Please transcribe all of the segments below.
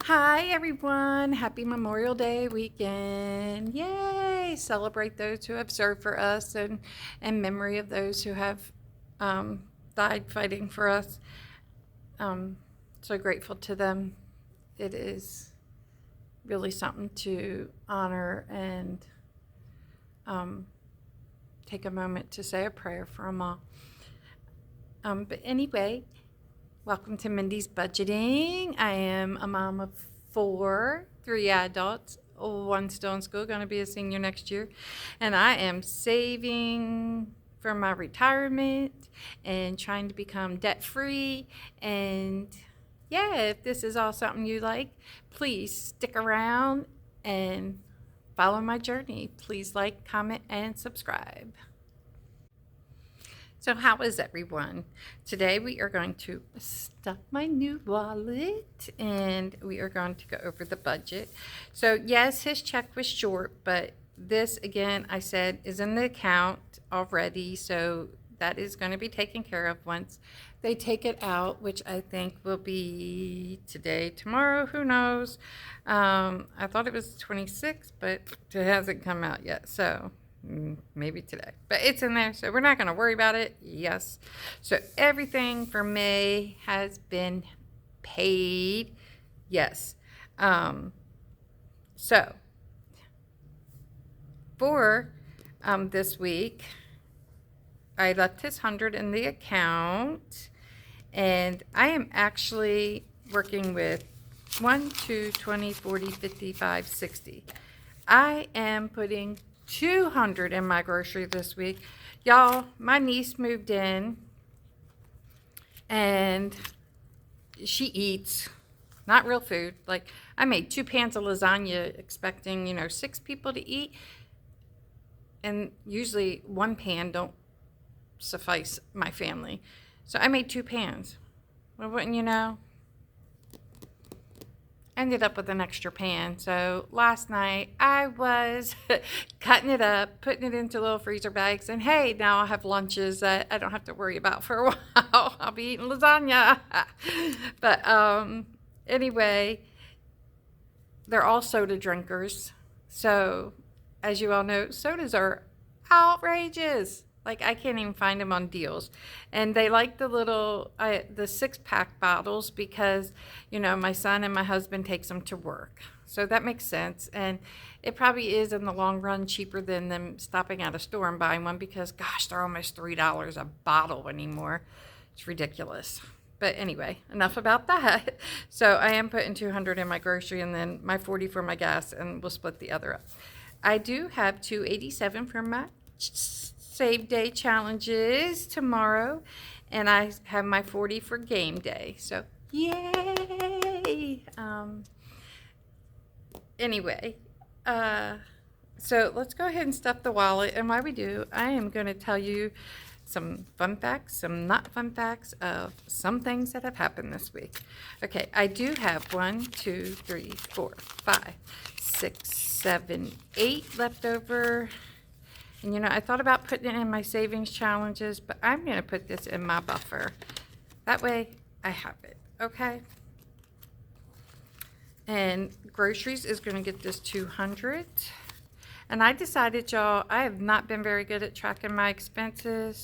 Hi, everyone. Happy Memorial Day weekend. Yay! Celebrate those who have served for us and in memory of those who have died fighting for us. Um, so grateful to them. It is really something to honor and um, take a moment to say a prayer for them all. But anyway, welcome to Mindy's Budgeting. I am a mom of four, three adults, one still in school, going to be a senior next year. And I am saving for my retirement and trying to become debt free. And yeah, if this is all something you like, please stick around and follow my journey. Please like, comment, and subscribe. So how is everyone? Today we are going to stuff my new wallet and we are going to go over the budget. So yes, his check was short, but this again, I said, is in the account already. So that is going to be taken care of once they take it out, which I think will be today, tomorrow, who knows. I thought it was 26, but it hasn't come out yet. So maybe today, but it's in there, so we're not going to worry about it. Yes, so everything for May has been paid. Yes. So for this week, I left his 100 in the account, and I am actually working with 1, 2, 20, 40, 55, 60. I am putting 200 in my grocery this week. Y'all, my niece moved in and she eats not real food. Like, I made 2 pans of lasagna expecting, 6 people to eat. And usually 1 pan don't suffice my family. So I made 2 pans. Well, wouldn't you know? Ended up with an extra pan. So last night I was cutting it up, putting it into little freezer bags, and hey, now I have lunches that I don't have to worry about for a while. I'll be eating lasagna. But anyway, they're all soda drinkers. So as you all know, sodas are outrageous. Like, I can't even find them on deals. And they like the little, the 6-pack bottles because, my son and my husband takes them to work. So that makes sense. And it probably is in the long run cheaper than them stopping at a store and buying one because, gosh, they're almost $3 a bottle anymore. It's ridiculous. But anyway, enough about that. So I am putting 200 in my grocery and then my 40 for my gas, and we'll split the other up. I do have 287 for my save day challenges tomorrow, and I have my 40 for game day. So yay! Anyway, so let's go ahead and stuff the wallet. And while we do, I am going to tell you some fun facts, some not fun facts of some things that have happened this week. Okay, I do have 1, 2, 3, 4, 5, 6, 7, 8 left over. And I thought about putting it in my savings challenges, but I'm going to put this in my buffer. That way I have it, okay? And groceries is going to get this 200. And I decided, y'all, I have not been very good at tracking my expenses,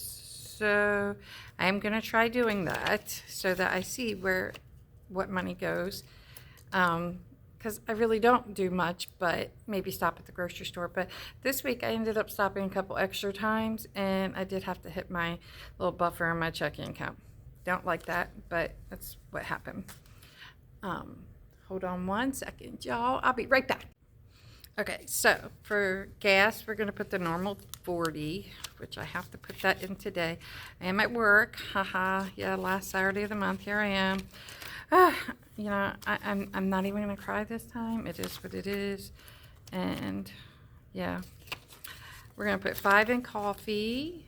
so I am going to try doing that so that I see what money goes. Because I really don't do much, but maybe stop at the grocery store. But this week I ended up stopping a couple extra times, and I did have to hit my little buffer in my checking account. Don't like that, but that's what happened. Hold on 1 second, y'all. I'll be right back. Okay, so for gas, we're going to put the normal 40, which I have to put that in today. I am at work. Haha, yeah, last Saturday of the month. Here I am. I'm not even going to cry this time. It is what it is. And, yeah. We're going to put 5 in coffee.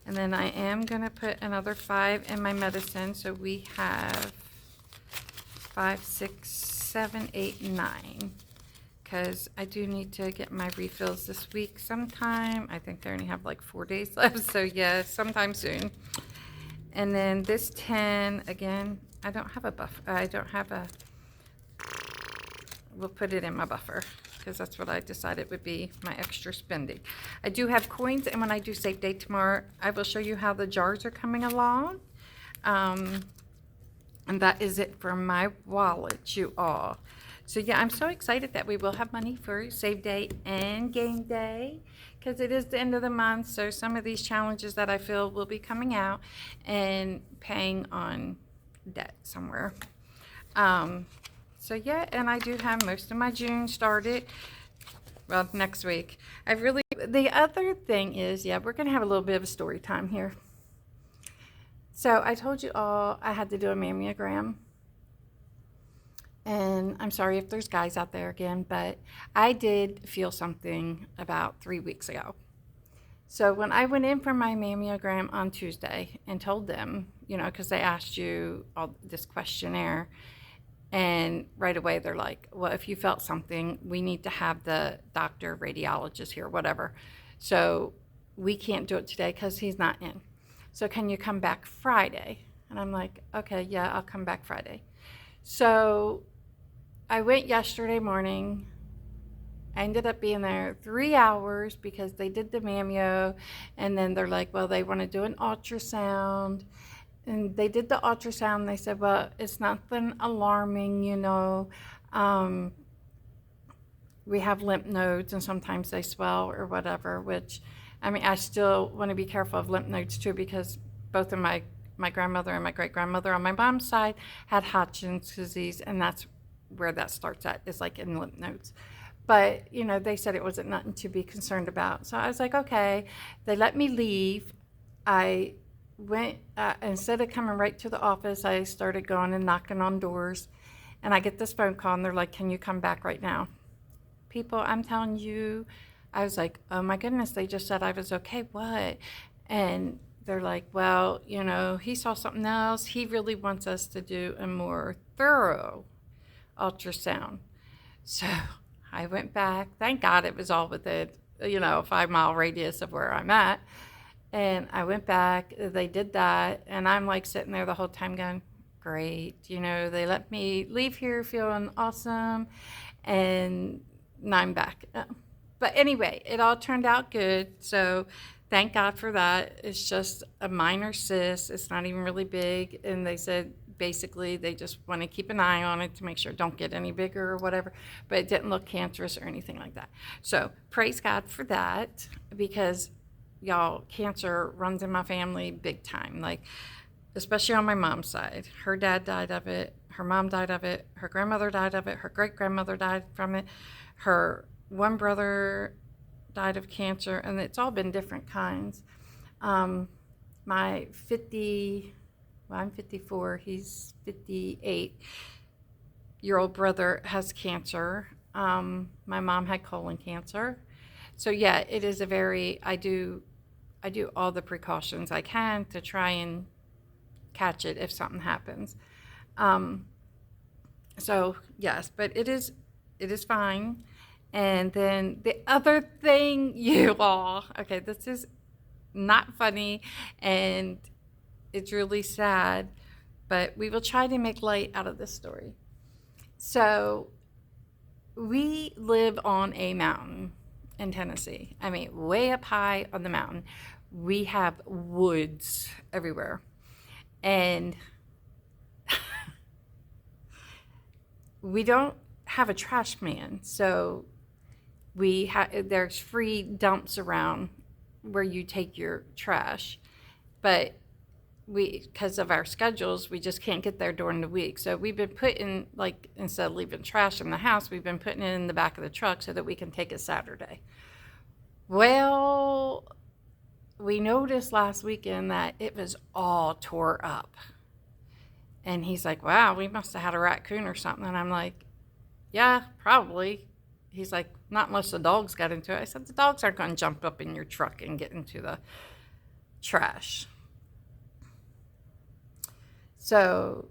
And then I am going to put another 5 in my medicine. So we have 5, 6, 7, 8, 9. Because I do need to get my refills this week sometime. I think they only have like 4 days left. So, yeah, sometime soon. And then this 10, again, I don't have a we'll put it in my buffer because that's what I decided would be my extra spending. I do have coins, and when I do save day tomorrow, I will show you how the jars are coming along. And that is it for my wallet, you all. So yeah, I'm so excited that we will have money for save day and game day because it is the end of the month. So some of these challenges that I feel will be coming out and paying on debt somewhere. So yeah, and I do have most of my June started. Well, next week. The other thing is, yeah, we're going to have a little bit of a story time here. So I told you all I had to do a mammogram. And I'm sorry if there's guys out there again, but I did feel something about 3 weeks ago. So when I went in for my mammogram on Tuesday and told them, because they asked you all this questionnaire, and right away they're like, well, if you felt something, we need to have the doctor, radiologist here, whatever. So we can't do it today because he's not in. So can you come back Friday? And I'm like, okay, yeah, I'll come back Friday. So I went yesterday morning. I ended up being there 3 hours because they did the mammo, and then they're like, well, they want to do an ultrasound. And they did the ultrasound. They said, well, it's nothing alarming, we have lymph nodes and sometimes they swell or whatever, which, I still want to be careful of lymph nodes too, because both of my grandmother and my great-grandmother on my mom's side had Hodgkin's disease, and that's where that starts at, is like in lymph nodes. But, they said it wasn't nothing to be concerned about. So I was like, okay. They let me leave. I went, instead of coming right to the office, I started going and knocking on doors. And I get this phone call, and they're like, can you come back right now? People, I'm telling you, I was like, oh my goodness, they just said I was okay. What? And they're like, well, he saw something else. He really wants us to do a more thorough ultrasound. So I went back. Thank God it was all within, a 5-mile radius of where I'm at. And I went back. They did that. And I'm like sitting there the whole time going, great. They let me leave here feeling awesome. And now I'm back. But anyway, it all turned out good. So thank God for that. It's just a minor cyst. It's not even really big. And they said, basically, they just want to keep an eye on it to make sure it don't get any bigger or whatever, but it didn't look cancerous or anything like that. So praise God for that, because y'all, cancer runs in my family big time, like especially on my mom's side. Her dad died of it, her mom died of it, her grandmother died of it, her great-grandmother died from it, her one brother died of cancer, and it's all been different kinds. My I'm 54, he's 58-year-old brother has cancer. My mom had colon cancer. So yeah, it is I do all the precautions I can to try and catch it if something happens. So yes, but it is fine. And then the other thing, you all, okay, this is not funny, and it's really sad, but we will try to make light out of this story. So we live on a mountain in Tennessee. Way up high on the mountain. We have woods everywhere. And we don't have a trash man. So there's free dumps around where you take your trash. But because of our schedules, we just can't get there during the week. So we've been putting, instead of leaving trash in the house, we've been putting it in the back of the truck so that we can take it Saturday. Well, we noticed last weekend that it was all tore up. And he's like, wow, we must have had a raccoon or something. And I'm like, yeah, probably. He's like, not unless the dogs got into it. I said, the dogs aren't going to jump up in your truck and get into the trash. So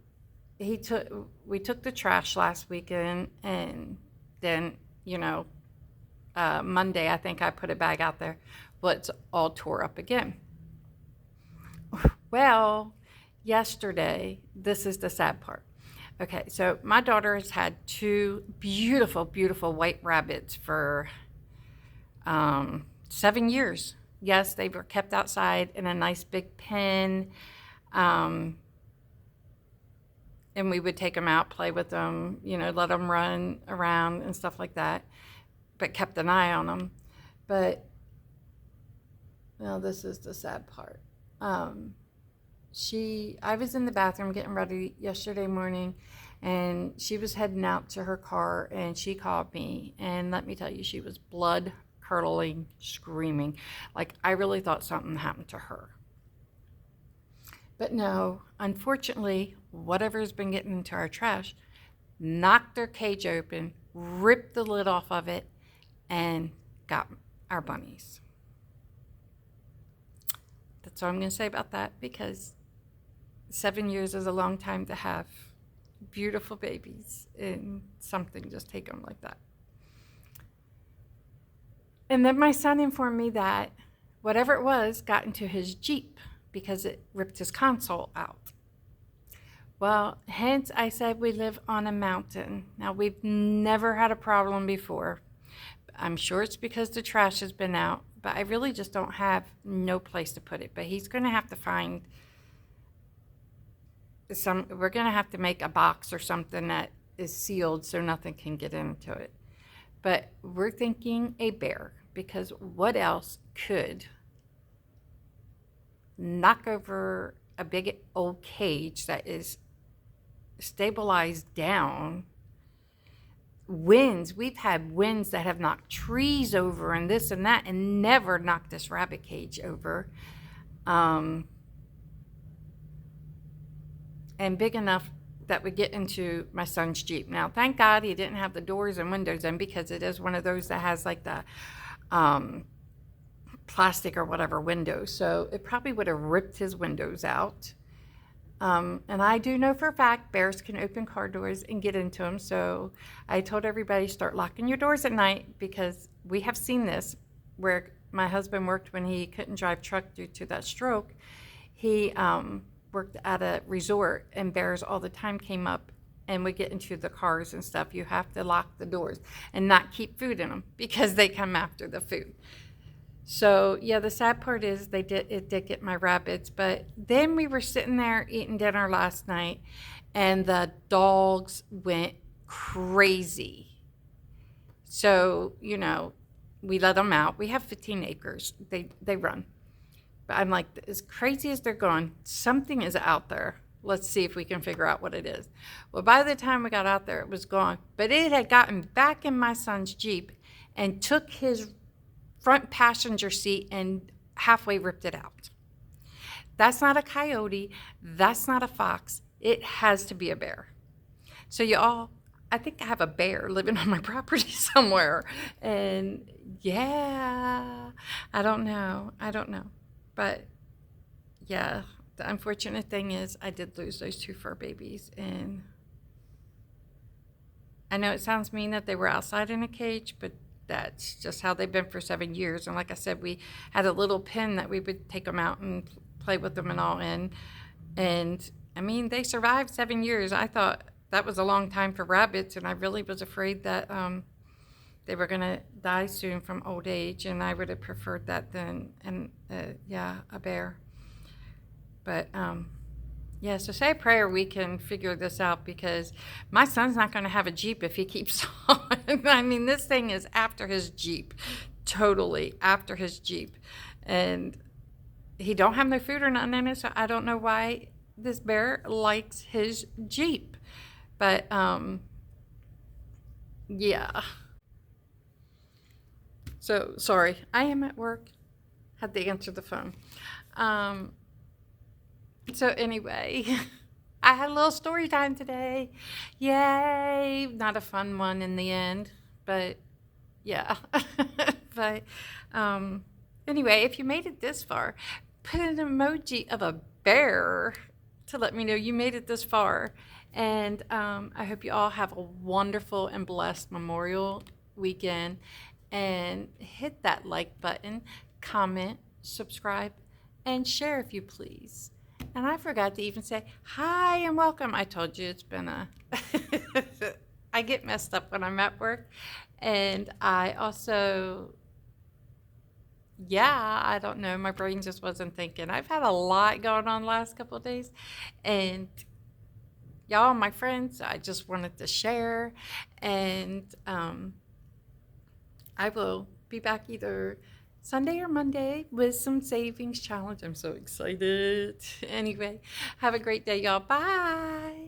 we took the trash last weekend, and then, Monday, I think I put a bag out there. Well, it's all tore up again. Well, yesterday, this is the sad part. Okay, so my daughter has had two beautiful, beautiful white rabbits for 7 years. Yes, they were kept outside in a nice big pen. Um, and we would take them out, play with them, let them run around and stuff like that, but kept an eye on them. But, well, this is the sad part. I was in the bathroom getting ready yesterday morning, and she was heading out to her car, and she called me, and let me tell you, she was blood curdling, screaming. Like, I really thought something happened to her. But no, unfortunately, whatever's been getting into our trash knocked their cage open, ripped the lid off of it, and got our bunnies. That's all I'm going to say about that, because 7 years is a long time to have beautiful babies, and something just take them like that. And then my son informed me that whatever it was got into his Jeep because it ripped his console out. Well, hence I said we live on a mountain. Now, we've never had a problem before. I'm sure it's because the trash has been out, but I really just don't have no place to put it. But he's going to have to find we're going to have to make a box or something that is sealed so nothing can get into it. But we're thinking a bear, because what else could knock over a big old cage that is stabilized down? Winds, we've had winds that have knocked trees over and this and that, and never knocked this rabbit cage over. And big enough that would get into my son's Jeep. Now, thank God he didn't have the doors and windows in, because it is one of those that has like the plastic or whatever windows. So it probably would have ripped his windows out. And I do know for a fact bears can open car doors and get into them. So I told everybody, start locking your doors at night, because we have seen this where my husband worked when he couldn't drive truck due to that stroke. He worked at a resort, and bears all the time came up and would get into the cars and stuff. You have to lock the doors and not keep food in them, because they come after the food. So yeah, the sad part is it did get my rabbits. But then we were sitting there eating dinner last night, and the dogs went crazy. So, we let them out. We have 15 acres. They run. But I'm like, as crazy as they're going, something is out there. Let's see if we can figure out what it is. Well, by the time we got out there, it was gone. But it had gotten back in my son's Jeep and took his front passenger seat and halfway ripped it out. That's not a coyote. That's not a fox. It has to be a bear. So y'all, I think I have a bear living on my property somewhere. And yeah, I don't know. But yeah, the unfortunate thing is I did lose those two fur babies. And I know it sounds mean that they were outside in a cage, but that's just how they've been for 7 years. And like I said, we had a little pen that we would take them out and play with them and all in. And I mean, they survived 7 years. I thought that was a long time for rabbits, and I really was afraid that they were going to die soon from old age, and I would have preferred that than, a bear. But, yeah, so say a prayer we can figure this out, because my son's not going to have a Jeep if he keeps on. I mean, this thing is after his Jeep, totally after his Jeep. And he don't have no food or nothing in it, so I don't know why this bear likes his Jeep. But, yeah. So, sorry, I am at work. Had to answer the phone. So anyway, I had a little story time today. Yay! Not a fun one in the end, but yeah. But anyway, if you made it this far, put an emoji of a bear to let me know you made it this far. And I hope you all have a wonderful and blessed Memorial weekend. And hit that like button, comment, subscribe, and share if you please. And I forgot to even say hi and welcome. I told you it's been a. I get messed up when I'm at work. And I also, yeah, I don't know. My brain just wasn't thinking. I've had a lot going on the last couple of days. And y'all, my friends, I just wanted to share. And I will be back either Sunday or Monday with some savings challenge. I'm so excited. Anyway, have a great day, y'all. Bye.